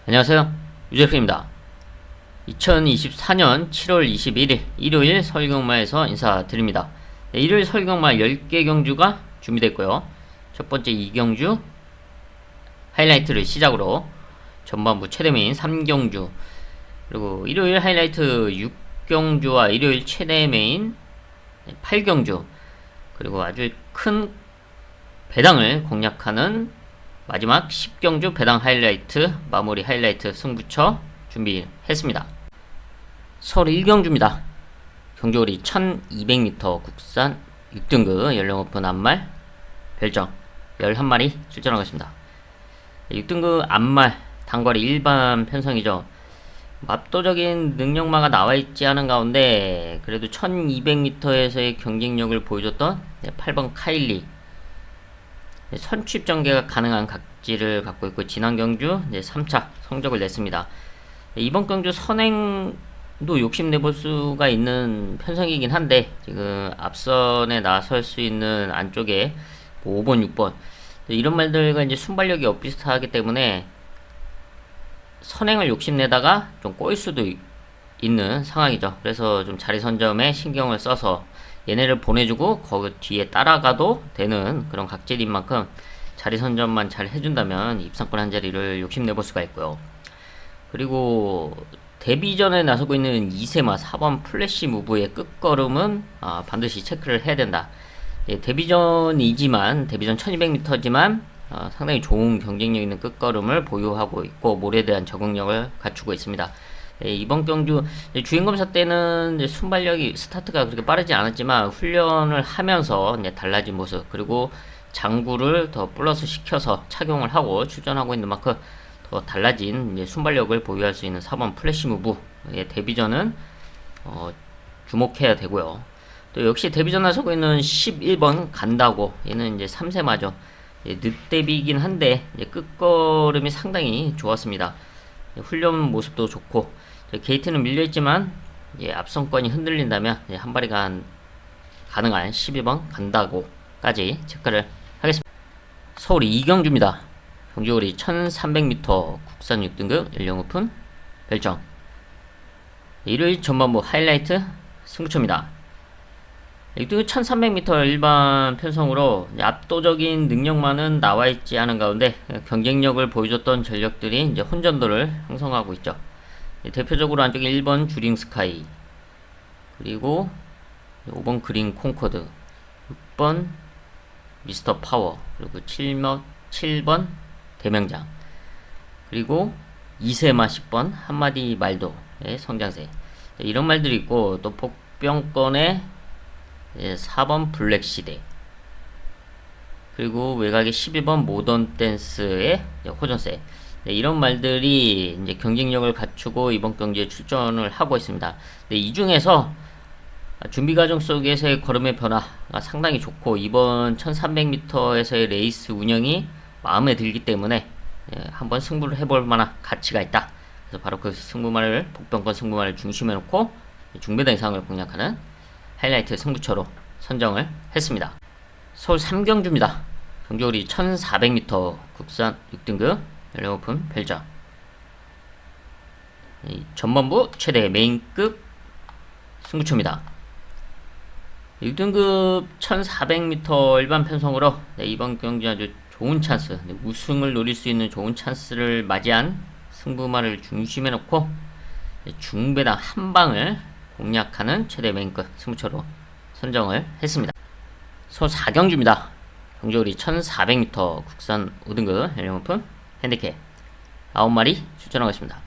안녕하세요. 유재프입니다. 2024년 7월 21일 일요일 서울경마에서 인사드립니다. 네, 일요일 서울경마 10개 경주가 준비됐고요. 첫 번째 2경주 하이라이트를 시작으로 전반부 최대 메인 3경주, 그리고 일요일 하이라이트 6경주와 일요일 최대 메인 8경주, 그리고 아주 큰 배당을 공략하는 마지막 10경주 배당 하이라이트 마무리 하이라이트 승부처 준비했습니다. 서울 1경주입니다. 경주거리 1200m 국산 6등급 연령오픈 암말 별정 11마리 출전하고 있습니다. 6등급 암말 단거리 일반 편성이죠. 압도적인 능력마가 나와있지 않은 가운데 그래도 1200m에서의 경쟁력을 보여줬던 8번 카일리, 선취입 전개가 가능한 각지를 갖고 있고 지난 경주 3차 성적을 냈습니다. 이번 경주 선행도 욕심내볼 수가 있는 편성이긴 한데 지금 앞선에 나설 수 있는 안쪽에 5번, 6번 이런 말들과 이제 순발력이 엇비슷하기 때문에 선행을 욕심내다가 좀 꼬일 수도 있는 상황이죠. 그래서 좀 자리 선점에 신경을 써서 얘네를 보내주고 거기 뒤에 따라가도 되는 그런 각질인 만큼 자리 선점만 잘 해준다면 입상권 한 자리를 욕심내볼 수가 있고요. 그리고 데뷔전에 나서고 있는 이세마 4번 플래시 무브의 끝걸음은 반드시 체크를 해야 된다. 예, 데뷔전이지만 데뷔전 1200m지만 상당히 좋은 경쟁력 있는 끝걸음을 보유하고 있고 몰에 대한 적응력을 갖추고 있습니다. 예, 이번 경주 주행검사 때는 순발력이 스타트가 그렇게 빠르지 않았지만 훈련을 하면서 달라진 모습, 그리고 장구를 더 플러스 시켜서 착용을 하고 출전하고 있는 만큼 더 달라진 순발력을 보유할 수 있는 4번 플래시 무브, 예, 데뷔전은 주목해야 되고요. 또 역시 데뷔전 나서고 있는 11번 간다고, 얘는 이제 3세마죠. 예, 늦데뷔이긴 한데 끝걸음이 상당히 좋았습니다. 예, 훈련 모습도 좋고 게이트는 밀려있지만 앞선권이 흔들린다면 한 발이가 가능한 12번 간다고까지 체크를 하겠습니다. 서울 2경주입니다. 경주거리 1300m 국산 6등급 연령오픈 별정 일요일 전반부 하이라이트 승부처입니다. 6등급 1300m 일반 편성으로 압도적인 능력만은 나와있지 않은 가운데 경쟁력을 보여줬던 전력들이 이제 혼전도를 형성하고 있죠. 대표적으로 안쪽에 1번 주링 스카이, 그리고 5번 그린 콩코드, 6번 미스터 파워, 그리고 7번 대명장, 그리고 이세마 10번 한마디 말도의 성장세, 이런 말들이 있고, 또 복병권의 4번 블랙시대, 그리고 외곽의 12번 모던 댄스의 호전세, 이런 말들이 이제 경쟁력을 갖추고 이번 경기에 출전을 하고 있습니다. 이 중에서 준비 과정 속에서의 걸음의 변화가 상당히 좋고 이번 1300m에서의 레이스 운영이 마음에 들기 때문에 한번 승부를 해볼 만한 가치가 있다. 그래서 바로 그 승부말을, 복병권 승부말을 중심에 놓고 중배당 이상을 공략하는 하이라이트 승부처로 선정을 했습니다. 서울 3경주입니다. 경주거리 1400m 국산 6등급 연령오픈 별정 전반부 최대 메인급 승부처입니다. 6등급 1400m 일반 편성으로 이번 경기 아주 좋은 찬스, 우승을 노릴 수 있는 좋은 찬스를 맞이한 승부말을 중심에 놓고 중배당 한 방을 공략하는 최대 메인급 승부처로 선정을 했습니다. 서울 4경주입니다. 경주거리 1400m 국산 5등급 연령오픈 핸디캡 9마리 출전하고 있습니다.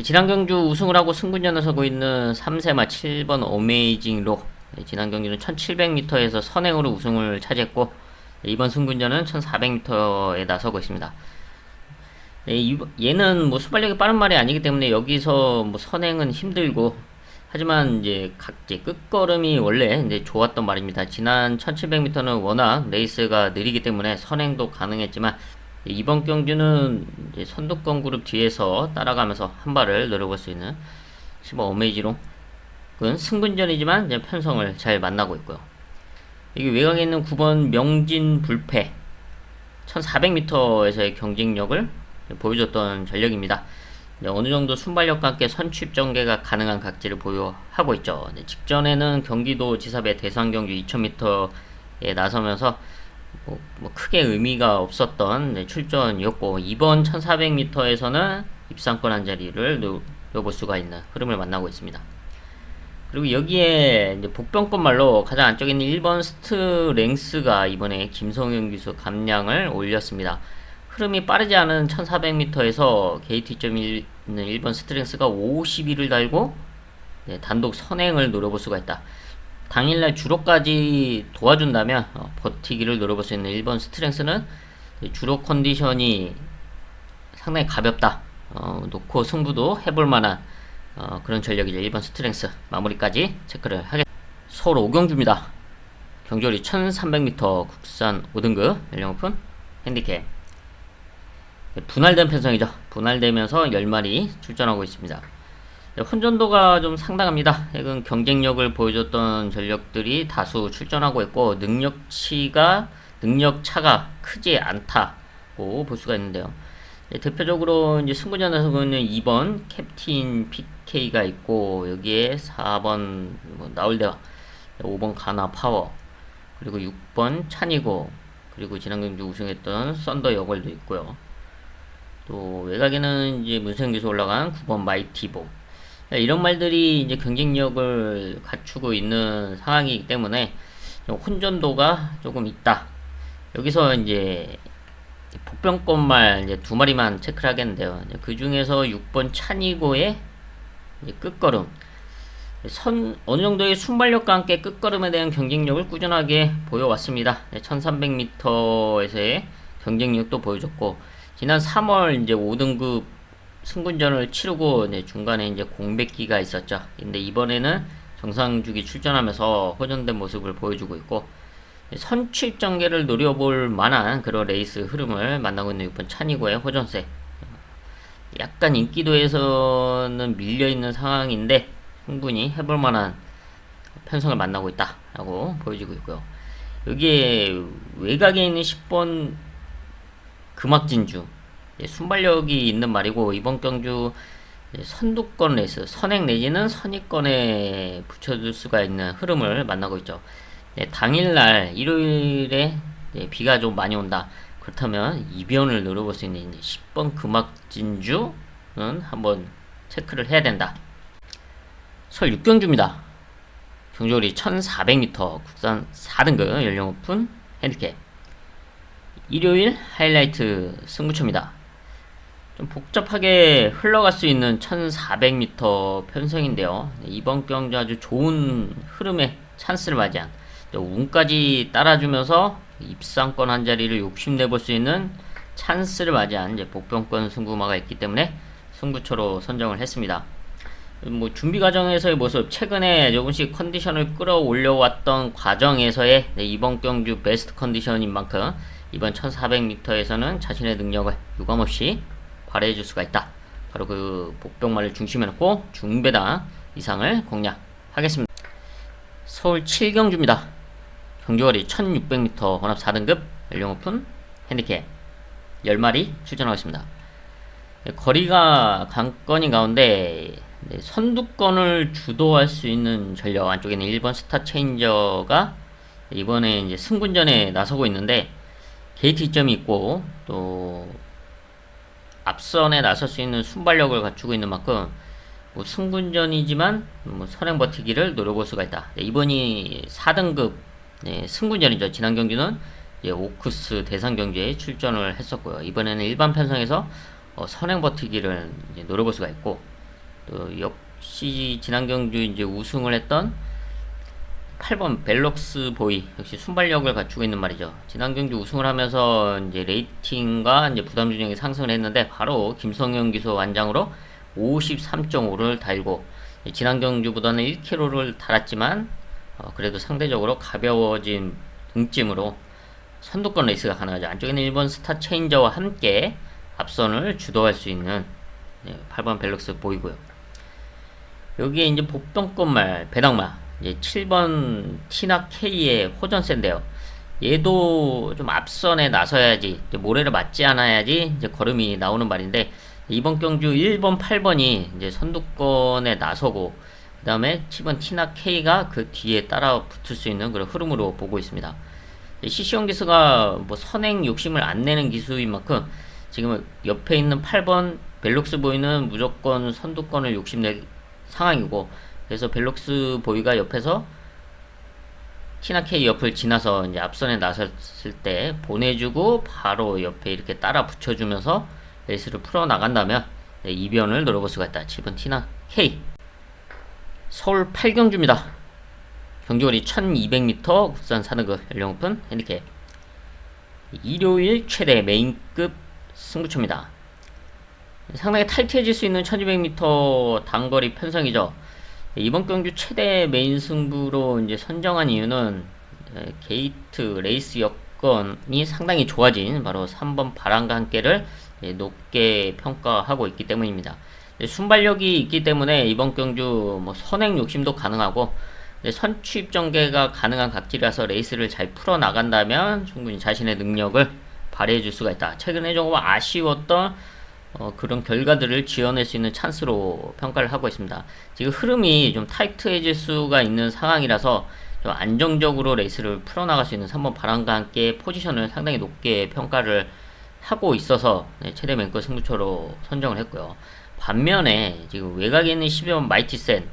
지난 경주 우승을 하고 승분전 나서고 있는 3세마 7번 어메이징로, 지난 경주는 1700m에서 선행으로 우승을 차지했고 이번 승분전은 1400m에 나서고 있습니다. 얘는 뭐 순발력이 빠른 말이 아니기 때문에 여기서 뭐 선행은 힘들고, 하지만 이제 각지 끝걸음이 원래 이제 좋았던 말입니다. 지난 1700m는 워낙 레이스가 느리기 때문에 선행도 가능했지만 이번 경주는 이제 선두권 그룹 뒤에서 따라가면서 한 발을 노려볼 수 있는 15 어메이지롱은 승분전이지만 이제 편성을 잘 만나고 있고요. 여기 외곽에 있는 9번 명진 불패 1400m에서의 경쟁력을 보여줬던 전력입니다. 어느 정도 순발력과 함께 선취입 전개가 가능한 각지를 보유하고 있죠. 직전에는 경기도 지사배 대선 경주 2000m에 나서면서 뭐 크게 의미가 없었던 출전이었고, 이번 1400m에서는 입상권 한 자리를 노려볼 수가 있는 흐름을 만나고 있습니다. 그리고 여기에 이제 복병권 말로 가장 안쪽에 있는 1번 스트렝스가 이번에 김성윤 기수 감량을 올렸습니다. 흐름이 빠르지 않은 1400m에서 게이트점이 있는 1번 스트렝스가 51을 달고 단독 선행을 노려볼 수가 있다. 당일날 주로까지 도와준다면 버티기를 노려볼 수 있는 1번 스트렝스는 주로 컨디션이 상당히 가볍다. 놓고 승부도 해볼 만한 그런 전력이죠. 1번 스트렝스 마무리까지 체크를 하겠습니다. 서울 5경주입니다. 경주거리 1300m 국산 5등급 연령 오픈 핸디캡. 분할된 편성이죠. 분할되면서 10마리 출전하고 있습니다. 혼전도가 좀 상당합니다. 최근 경쟁력을 보여줬던 전력들이 다수 출전하고 있고, 능력차가 크지 않다고 볼 수가 있는데요. 대표적으로 이제 승부전에서는 2번 캡틴 PK가 있고, 여기에 4번 나올대와, 5번 가나 파워, 그리고 6번 찬이고, 그리고 지난 경주 우승했던 썬더 여걸도 있고요. 또 외곽에는 이제 문세영기수 올라간 9번 마이티보, 이런 말들이 이제 경쟁력을 갖추고 있는 상황이기 때문에 혼전도가 조금 있다. 여기서 이제 복병권 말 이제 두 마리만 체크를 하겠는데요. 그 중에서 6번 찬이고의 끝걸음, 어느 정도의 순발력과 함께 끝걸음에 대한 경쟁력을 꾸준하게 보여왔습니다. 1300m에서의 경쟁력도 보여줬고, 지난 3월 이제 5등급 승군전을 치르고 중간에 이제 공백기가 있었죠. 근데 이번에는 정상주기 출전하면서 호전된 모습을 보여주고 있고, 선취 전개를 노려볼 만한 그런 레이스 흐름을 만나고 있는 6번 찬이고의 호전세. 약간 인기도에서는 밀려있는 상황인데 충분히 해볼 만한 편성을 만나고 있다라고 보여지고 있고요. 여기에 외곽에 있는 10번 금악진주, 순발력이 있는 말이고, 이번 경주 선두권 레이스, 선행 내지는 선입권에 붙여줄 수가 있는 흐름을 만나고 있죠. 당일날 일요일에 비가 좀 많이 온다. 그렇다면 이변을 노려볼 수 있는 10번 금악진주는 한번 체크를 해야 된다. 설 6경주입니다. 경주거리 1400m 국산 4등급 연령 오픈 핸디캡. 일요일 하이라이트 승부처입니다. 좀 복잡하게 흘러갈 수 있는 1400m 편성인데요. 이번 경주 아주 좋은 흐름의 찬스를 맞이한, 운까지 따라주면서 입상권 한 자리를 욕심내볼 수 있는 찬스를 맞이한 이제 복병권 승부마가 있기 때문에 승부처로 선정을 했습니다. 뭐 준비 과정에서의 모습, 최근에 조금씩 컨디션을 끌어올려왔던 과정에서의 이번 경주 베스트 컨디션인 만큼 이번 1400m에서는 자신의 능력을 유감없이 발휘해줄 수가 있다. 바로 그 복병마를 중심에 놓고 중배당 이상을 공략하겠습니다. 서울 7경주입니다. 경주거리 1600m 혼합 4등급 연령 오픈 핸디캡 10마리 출전하겠습니다. 거리가 관건인 가운데 선두권을 주도할 수 있는 전력, 안쪽에는 1번 스타 체인저가 이번에 이제 승군전에 나서고 있는데, 게이트 이점이 있고 또 앞선에 나설 수 있는 순발력을 갖추고 있는 만큼 뭐 승군전이지만 선행 버티기를 노려볼 수가 있다. 이번이 4등급 승군전이죠. 지난 경기는 오크스 대상 경기에 출전을 했었고요. 이번에는 일반 편성에서 선행 버티기를 노려볼 수가 있고, 또 역시 지난 경주 이제 우승을 했던 8번 벨럭스 보이, 역시 순발력을 갖추고 있는 말이죠. 지난 경주 우승을 하면서 이제 레이팅과 이제 부담 준영이 상승을 했는데, 바로 김성현 기수 완장으로 53.5를 달고, 지난 경주보다는 1kg를 달았지만 그래도 상대적으로 가벼워진 등짐으로 선두권 레이스가 가능하죠. 안쪽에는 1번 스타 체인저와 함께 앞선을 주도할 수 있는 8번 벨럭스 보이고요. 여기에 이제 복병권 말 배당마, 이제 7번 티나 K의 호전세인데요. 얘도 좀 앞선에 나서야지, 이제 모래를 맞지 않아야지 이제 걸음이 나오는 말인데, 이번 경주 1번, 8번이 이제 선두권에 나서고, 그 다음에 7번 티나 K가 그 뒤에 따라 붙을 수 있는 그런 흐름으로 보고 있습니다. 시시온 기수가 뭐 선행 욕심을 안 내는 기수인 만큼 지금 옆에 있는 8번 벨록스 보이는 무조건 선두권을 욕심낼 상황이고, 그래서 벨록스 보이가 옆에서 티나 K 옆을 지나서 이제 앞선에 나섰을 때 보내주고 바로 옆에 이렇게 따라 붙여주면서 레이스를 풀어 나간다면 이변을 노려볼 수가 있다. 7번 티나 K. 서울 8경주입니다. 경주거리 1200m 국산 4등급 연령 오픈 핸디캡. 일요일 최대 메인급 승부처입니다. 상당히 타이트해질 수 있는 1200m 단거리 편성이죠. 이번 경주 최대 메인 승부로 이제 선정한 이유는 게이트 레이스 여건이 상당히 좋아진 바로 3번 바람과 함께를 높게 평가하고 있기 때문입니다. 순발력이 있기 때문에 이번 경주 뭐 선행 욕심도 가능하고 선취입 전개가 가능한 각질이라서 레이스를 잘 풀어 나간다면 충분히 자신의 능력을 발휘해 줄 수가 있다. 최근에 조금 아쉬웠던 그런 결과들을 지어낼 수 있는 찬스로 평가를 하고 있습니다. 지금 흐름이 좀 타이트해질 수가 있는 상황이라서 좀 안정적으로 레이스를 풀어나갈 수 있는 3번 바람과 함께 포지션을 상당히 높게 평가를 하고 있어서 최대 맨급 승부처로 선정을 했고요. 반면에 지금 외곽에 있는 12번 마이티센,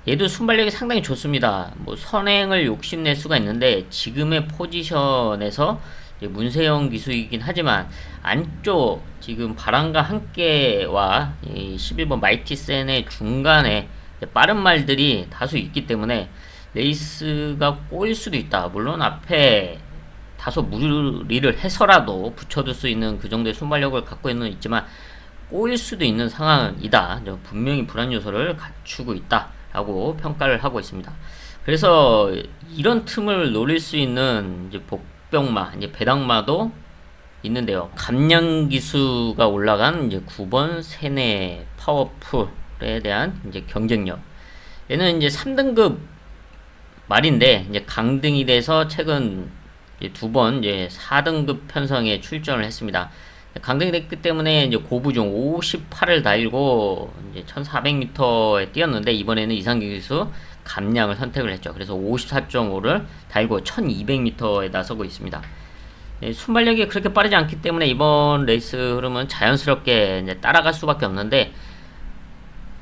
얘도 순발력이 상당히 좋습니다. 뭐 선행을 욕심낼 수가 있는데 지금의 포지션에서 문세영 기수이긴 하지만 안쪽 지금 바람과 함께와 이 11번 마이티센의 중간에 빠른 말들이 다수 있기 때문에 레이스가 꼬일 수도 있다. 물론 앞에 다소 무리를 해서라도 붙여둘 수 있는 그 정도의 순발력을 갖고 있지만 꼬일 수도 있는 상황이다. 분명히 불안 요소를 갖추고 있다 라고 평가를 하고 있습니다. 그래서 이런 틈을 노릴 수 있는 이제 복병마, 이제 배당마도 있는데요. 감량 기수가 올라간 이제 9번 세네 파워풀에 대한 이제 경쟁력. 얘는 이제 3등급 말인데 이제 강등이 돼서 최근 이제 2번 이제 4등급 편성에 출전을 했습니다. 강등이 됐기 때문에 이제 고부중 58을 달고 이제 1400m에 뛰었는데 이번에는 이상기 기수 감량을 선택을 했죠. 그래서 54.5를 달고 1200m에 나서고 있습니다. 순발력이 그렇게 빠르지 않기 때문에 이번 레이스 흐름은 자연스럽게 이제 따라갈 수밖에 없는데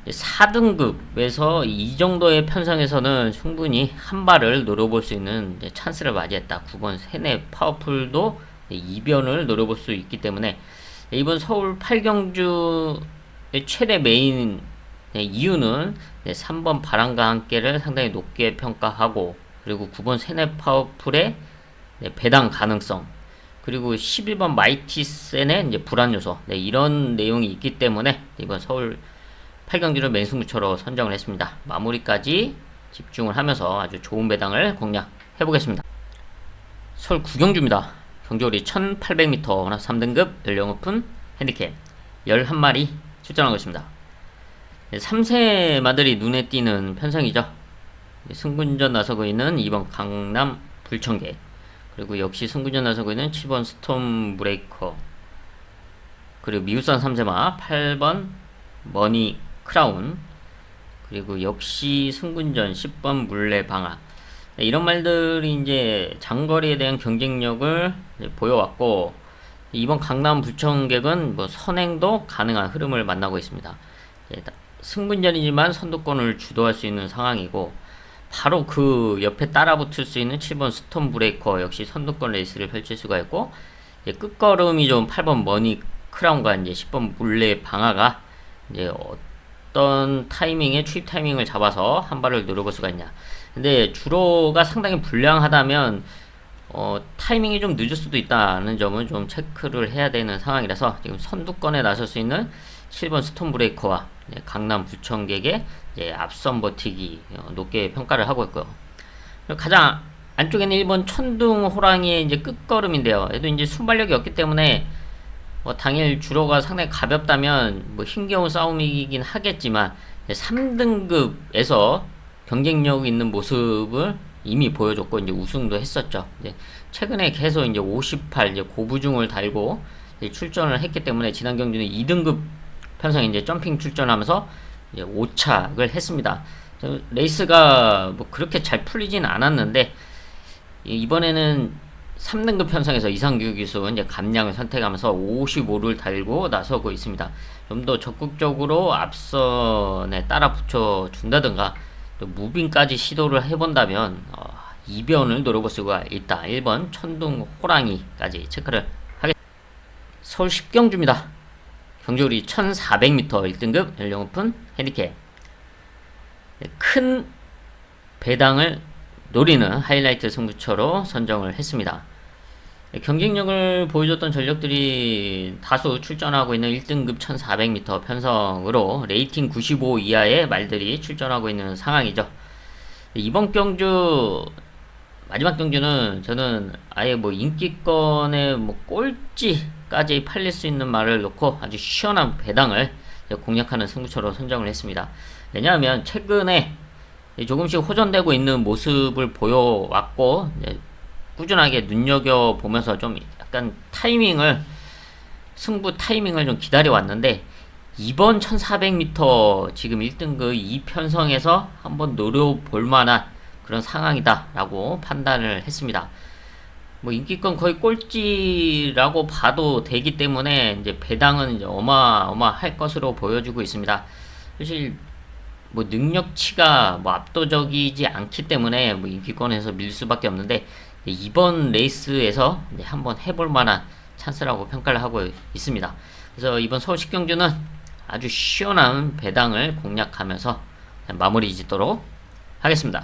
4등급에서 이 정도의 편성에서는 충분히 한 발을 노려볼 수 있는 찬스를 맞이했다. 9번 세네 파워풀도 이변을 노려볼 수 있기 때문에 이번 서울 8경주의 최대 메인 이유는 3번 바람과 함께를 상당히 높게 평가하고, 그리고 9번 세네 파워풀의 배당 가능성, 그리고 11번 마이티센의 이제 불안 요소, 이런 내용이 있기 때문에 이번 서울 8경주를 메인 승부처로 선정을 했습니다. 마무리까지 집중을 하면서 아주 좋은 배당을 공략해 보겠습니다. 서울 9경주입니다. 경주거리 1800m 워낙 3등급 연령 오픈 핸디캡 11마리 출전하고 있습니다. 3세 마들이 눈에 띄는 편성이죠. 승군전 나서고 있는 2번 강남 불청개, 그리고 역시 승군전 나서고 있는 7번 스톰 브레이커, 그리고 미우산 3세마 8번 머니 크라운, 그리고 역시 승군전 10번 물레방아. 이런 말들이 이제 장거리에 대한 경쟁력을 보여왔고, 이번 강남 불청객은 뭐 선행도 가능한 흐름을 만나고 있습니다. 승분전이지만 선두권을 주도할 수 있는 상황이고, 바로 그 옆에 따라붙을 수 있는 7번 스톰 브레이커 역시 선두권 레이스를 펼칠 수가 있고, 끝걸음이 좀 8번 머니 크라운과 이제 10번 물레 방아가 이제 어떤 타이밍에 추입 타이밍을 잡아서 한 발을 노려볼 수가 있냐. 근데 주로가 상당히 불량하다면 타이밍이 좀 늦을 수도 있다는 점은 좀 체크를 해야 되는 상황이라서 지금 선두권에 나설 수 있는 7번 스톰 브레이커와 강남 부청객의 앞선 버티기 높게 평가를 하고 있고요. 가장 안쪽에는 1번 천둥 호랑이의 이제 끝걸음인데요. 얘도 이제 순발력이 없기 때문에 당일 주로가 상당히 가볍다면 힘겨운 싸움이긴 하겠지만 3등급에서 경쟁력 있는 모습을 이미 보여줬고 이제 우승도 했었죠. 이제 최근에 계속 이제 58 이제 고부중을 달고 이제 출전을 했기 때문에 지난 경기는 2등급 편성에 이제 점핑 출전하면서 이제 5착을 했습니다. 레이스가 뭐 그렇게 잘 풀리진 않았는데 이번에는 3등급 편성에서 이상규 기수 이제 감량을 선택하면서 55를 달고 나서고 있습니다. 좀 더 적극적으로 앞선에 따라 붙여 준다든가 또 무빙까지 시도를 해본다면 2변을 노려볼 수가 있다. 1번 천둥 호랑이까지 체크를 하겠습니다. 서울 10경주입니다. 경주리 1400m 1등급 연령 오픈 핸디캡. 큰 배당을 노리는 하이라이트 승부처로 선정을 했습니다. 경쟁력을 보여줬던 전력들이 다수 출전하고 있는 1등급 1400m 편성으로 레이팅 95 이하의 말들이 출전하고 있는 상황이죠. 이번 경주 마지막 경주는 저는 아예 뭐 인기권의 뭐 꼴찌까지 팔릴 수 있는 말을 놓고 아주 시원한 배당을 공략하는 승부처로 선정을 했습니다. 왜냐하면 최근에 조금씩 호전되고 있는 모습을 보여왔고 꾸준하게 눈여겨보면서 좀 약간 승부 타이밍을 좀 기다려왔는데 이번 1400m 지금 1등급 2편성에서 한번 노려볼 만한 그런 상황이다 라고 판단을 했습니다. 뭐 인기권 거의 꼴찌라고 봐도 되기 때문에 이제 배당은 이제 어마어마할 것으로 보여지고 있습니다. 사실 뭐 능력치가 뭐 압도적이지 않기 때문에 뭐 인기권에서 밀 수밖에 없는데 이번 레이스에서 한번 해볼 만한 찬스라고 평가를 하고 있습니다. 그래서 이번 서울 10경주는 아주 시원한 배당을 공략하면서 마무리 짓도록 하겠습니다.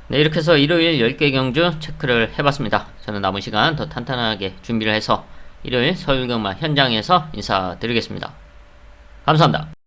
네, 이렇게 해서 일요일 10개 경주 체크를 해봤습니다. 저는 남은 시간 더 탄탄하게 준비를 해서 일요일 서울경마 현장에서 인사드리겠습니다. 감사합니다.